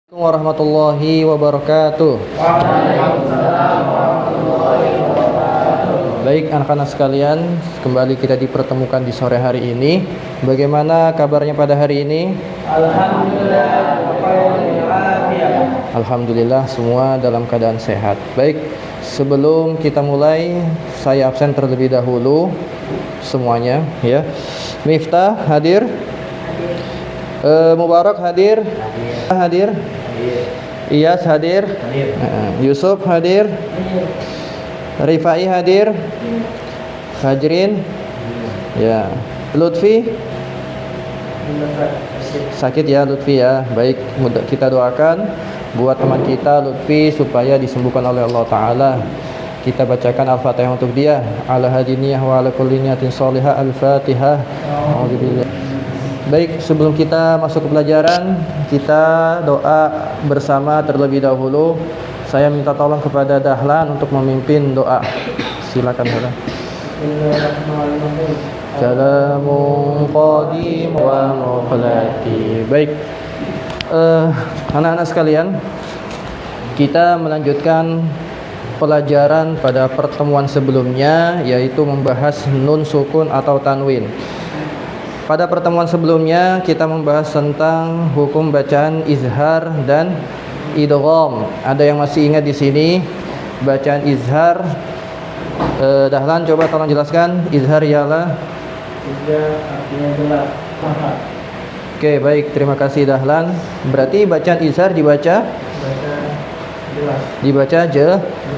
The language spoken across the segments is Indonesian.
Warahmatullahi wabarakatuh. Baik anak-anak sekalian, kembali kita dipertemukan di sore hari ini. Bagaimana kabarnya pada hari ini? Alhamdulillah semua dalam keadaan sehat. Baik, sebelum kita mulai, saya absen terlebih dahulu semuanya ya. Miftah hadir? Mubarak hadir? Hadir? Iyas hadir? Yusuf hadir? Rifai hadir? Fajrin? Ya. Lutfi? Sakit ya Lutfi ya. Baik, kita doakan buat teman kita Lutfi supaya disembuhkan oleh Allah Ta'ala. Kita bacakan Al-Fatihah untuk dia. Ala hadiniyah wa ala kulli niyatin sholihah. Al-Fatihah. Alhamdulillah. Baik, sebelum kita masuk ke pelajaran, kita doa bersama terlebih dahulu. Saya minta tolong kepada Dahlan untuk memimpin doa. Silakan Dahlan. Salamun qadim wa muqlati. Baik, anak-anak sekalian, kita melanjutkan pelajaran pada pertemuan sebelumnya, yaitu membahas nun sukun atau tanwin. Pada pertemuan sebelumnya kita membahas tentang hukum bacaan izhar dan idgham. Ada yang masih ingat di sini bacaan izhar? Dahlan coba tolong jelaskan izhar ialah? Izhar artinya jelas. Oke, baik, terima kasih Dahlan. Berarti bacaan izhar dibaca Jelas. Dibaca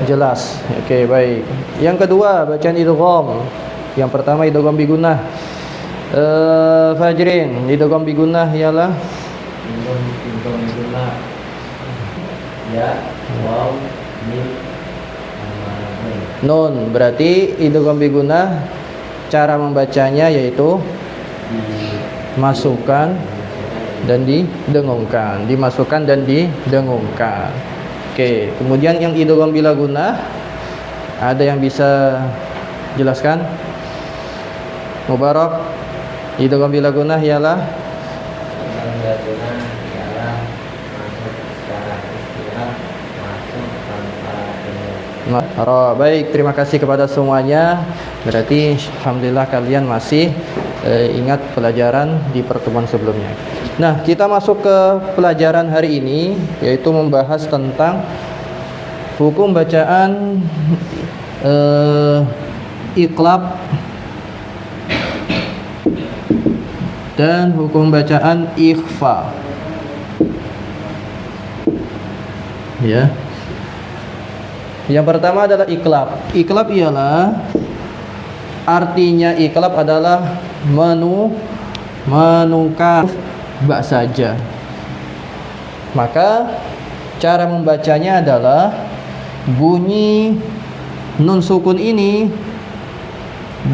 jelas. Oke, baik. Yang kedua bacaan idgham. Yang pertama idgham bigunah. Fajrin, idgham bigunah ialah Idgham bigunah. Ya, waw, mim, nun. Berarti idgham bigunah cara membacanya yaitu dimasukkan dan didengungkan, dimasukkan dan didengungkan. Oke, kemudian yang idgham bila gunah, ada yang bisa jelaskan? Mubarak, idgham bila gunah ialah? Idgham bila gunah ialah masuk secara istirahat, masuk tanpa dengung. Baik, terima kasih kepada semuanya. Berarti alhamdulillah kalian masih ingat pelajaran di pertemuan sebelumnya. Nah, kita masuk ke pelajaran hari ini, yaitu membahas tentang hukum bacaan iqlab dan hukum bacaan ikhfa. Ya. Yang pertama adalah iqlab. Iqlab ialah, artinya iqlab adalah menukar bak saja. Maka cara membacanya adalah bunyi nun sukun ini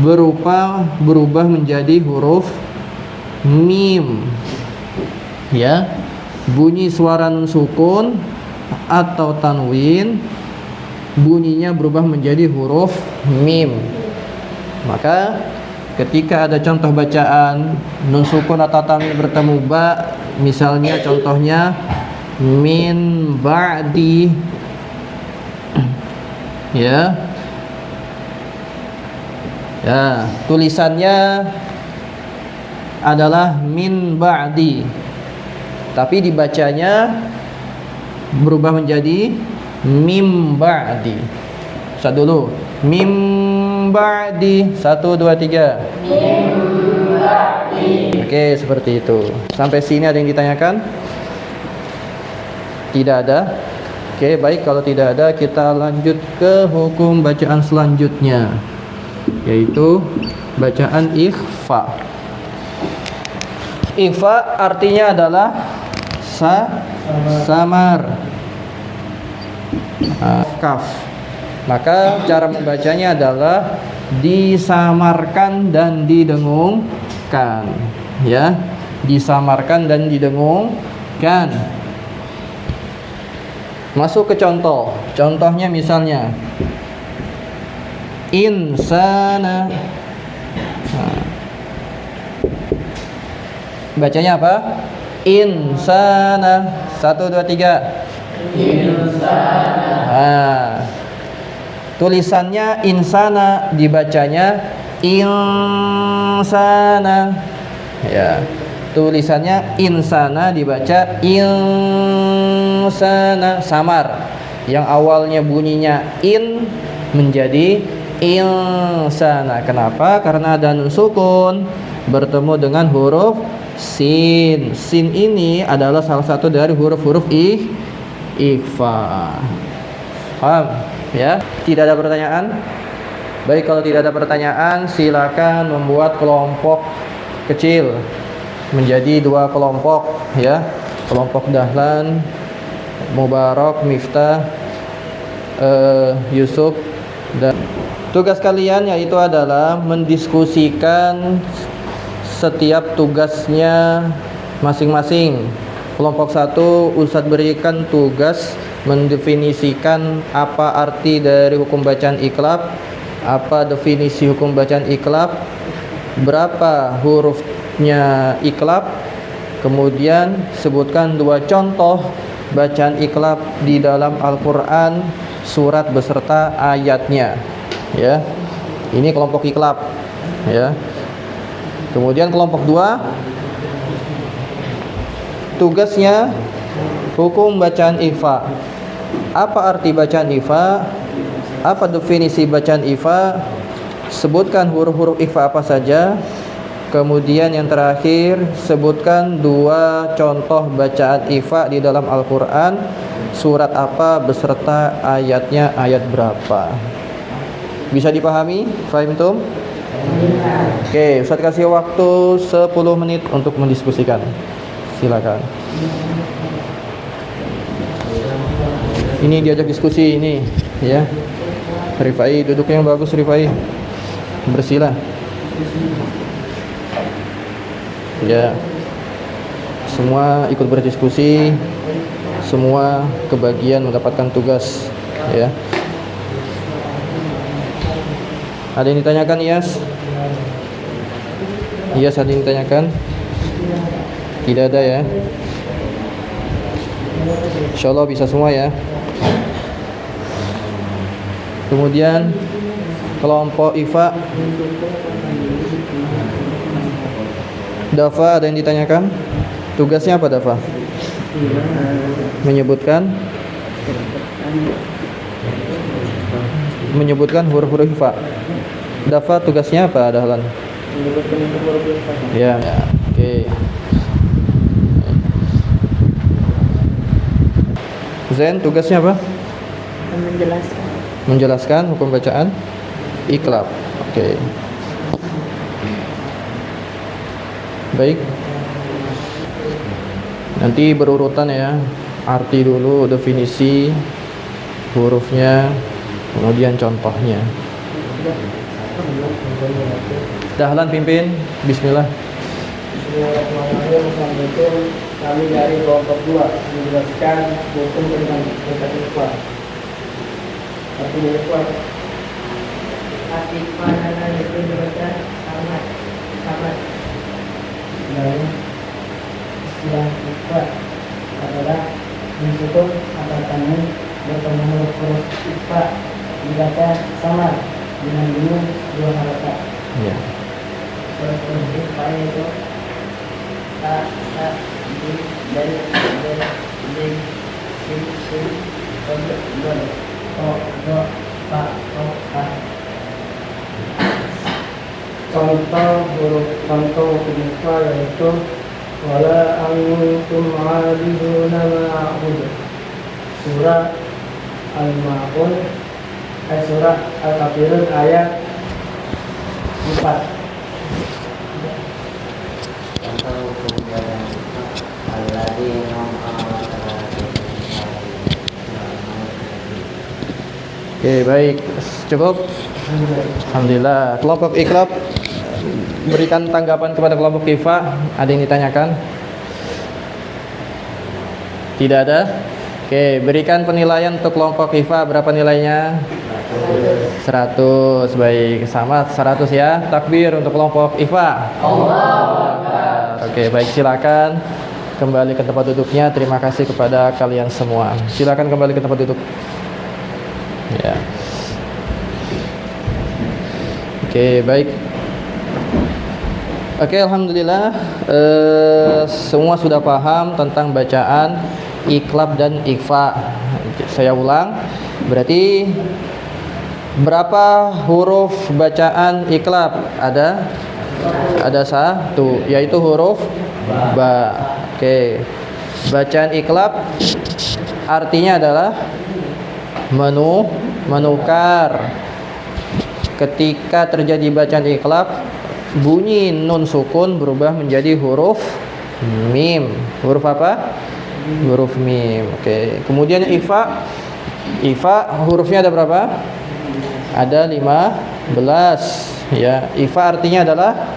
berubah menjadi huruf mim. Ya. Bunyi suara nun sukun atau tanwin bunyinya berubah menjadi huruf mim. Maka ketika ada contoh bacaan nun sukun atau tanwin bertemu ba, misalnya contohnya min ba'di, ya. Ya, tulisannya adalah min ba'di, tapi dibacanya berubah menjadi mim ba'di. Satu dulu, mim ba'di. 1, 2, 3. Mim ba'di. Oke, seperti itu. Sampai sini ada yang ditanyakan? Tidak ada. Oke, baik, kalau tidak ada kita lanjut ke hukum bacaan selanjutnya, yaitu bacaan ikhfa. Ikhfa artinya adalah samar. Kaf. Maka cara membacanya adalah disamarkan dan didengungkan, ya. Disamarkan dan didengungkan. Masuk ke contoh. Contohnya misalnya insana. Bacanya apa? Insana. 1, 2, 3. Nah, tulisannya insana, dibacanya insana. Ya. Tulisannya insana dibaca insana, samar. Yang awalnya bunyinya in menjadi insana. Kenapa? Karena ada nun sukun bertemu dengan huruf sin. Sin ini adalah salah satu dari huruf-huruf ikhfa. Paham? Ya? Tidak ada pertanyaan? Baik, kalau tidak ada pertanyaan, silakan membuat kelompok kecil menjadi 2 kelompok, ya. Kelompok Dahlan, Mubarak, Miftah, Yusuf, dan tugas kalian yaitu adalah mendiskusikan setiap tugasnya masing-masing. Kelompok 1, Ustadz berikan tugas mendefinisikan apa arti dari hukum bacaan iqlab, apa definisi hukum bacaan iqlab, berapa hurufnya iqlab, kemudian sebutkan 2 contoh bacaan iqlab di dalam Al-Quran, surat beserta ayatnya, ya. Ini kelompok iqlab, ya. Kemudian kelompok 2, tugasnya hukum bacaan ikhfa. Apa arti bacaan ikhfa? Apa definisi bacaan ikhfa? Sebutkan huruf-huruf ikhfa apa saja. Kemudian yang terakhir, sebutkan 2 contoh bacaan ikhfa di dalam Al-Quran, surat apa beserta ayatnya, ayat berapa. Bisa dipahami? Fahimtum? Oke, Ustaz kasih waktu 10 menit untuk mendiskusikan. Silakan. Ini diajak diskusi ini, ya. Rifai, duduknya yang bagus Rifai. Bersihlah. Ya. Semua ikut berdiskusi, semua kebagian mendapatkan tugas, ya. Ada yang ditanyakan, Iyas? Iyas, ada yang ditanyakan? Tidak ada, ya. Insyaallah bisa semua, ya. Kemudian kelompok ikhfa, Dafa, ada yang ditanyakan? Tugasnya apa Dafa? Menyebutkan huruf-huruf ikhfa. Dafa tugasnya apa, Dahlan? Menyebutkan huruf ikhfa. Ya, oke. Zain tugasnya apa? Menjelaskan hukum bacaan iqlab. Oke. Baik. Nanti berurutan, ya. Arti dulu, definisi hurufnya, kemudian contohnya. Dahlan pimpin. Bismillah. Bismillahirrahmanirrahim. Kami dari kelompok 2 menjelaskan hukum tentang bacaan ikhfa. Arti ikhfa. Arti ikhfa adalah itu dibaca sama. Dan istilah ikhfa adalah mensukun atau tanwin bertemu huruf ikhfa dibaca sama dengan bunyi 2 harakat. Ya. Huruf ikhfa itu ta, dari sin, do, pa, contoh huruf ikhfa yaitu wala antum a'abiduna ma'bud. Surah Al-Ma'un, surah Al-Kafirun ayat 4. Oke, baik. Cukup? Alhamdulillah. Kelompok iqlab, berikan tanggapan kepada kelompok ikhfa. Ada yang ditanyakan? Tidak ada? Oke, berikan penilaian untuk kelompok ikhfa. Berapa nilainya? 100. Baik, sama 100, ya. Takbir untuk kelompok ikhfa. Allahu Akbar. Oke, baik, silakan. kembali ke tempat duduknya. Terima kasih kepada kalian semua. Silakan kembali ke tempat duduk. Ya. Oke, baik. Oke, alhamdulillah semua sudah paham tentang bacaan iqlab dan ikhfa. Saya ulang, berarti berapa huruf bacaan iqlab? Ada satu, yaitu huruf ba. Oke. Bacaan iqlab artinya adalah menukar. Ketika terjadi bacaan iqlab, bunyi nun sukun berubah menjadi huruf mim. Huruf apa? Huruf mim. Oke. Kemudian ikhfa. Ikhfa hurufnya ada berapa? Ada 15. Ya, ikhfa artinya adalah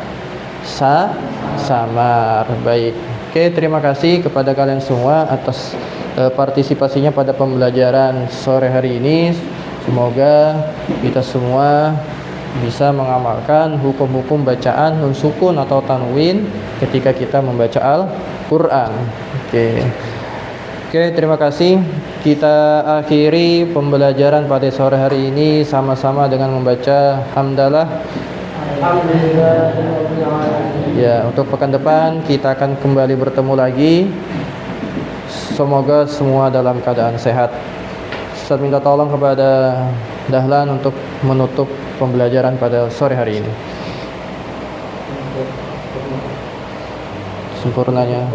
samar. Baik. Oke, terima kasih kepada kalian semua atas partisipasinya pada pembelajaran sore hari ini. Semoga kita semua bisa mengamalkan hukum-hukum bacaan nun sukun atau tanwin ketika kita membaca Al-Qur'an. Oke, terima kasih. Kita akhiri pembelajaran pada sore hari ini sama-sama dengan membaca hamdalah. Ya, untuk pekan depan kita akan kembali bertemu lagi. Semoga semua dalam keadaan sehat. Saya minta tolong kepada Dahlan untuk menutup pembelajaran pada sore hari ini. Sempurnanya.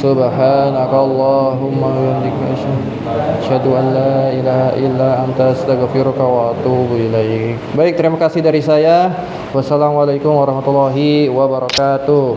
Subhanakallahumma wa bihamdika asyhadu an la ilaha illa anta astaghfiruka wa atubu ilaik. Baik, terima kasih dari saya. Wassalamualaikum warahmatullahi wabarakatuh.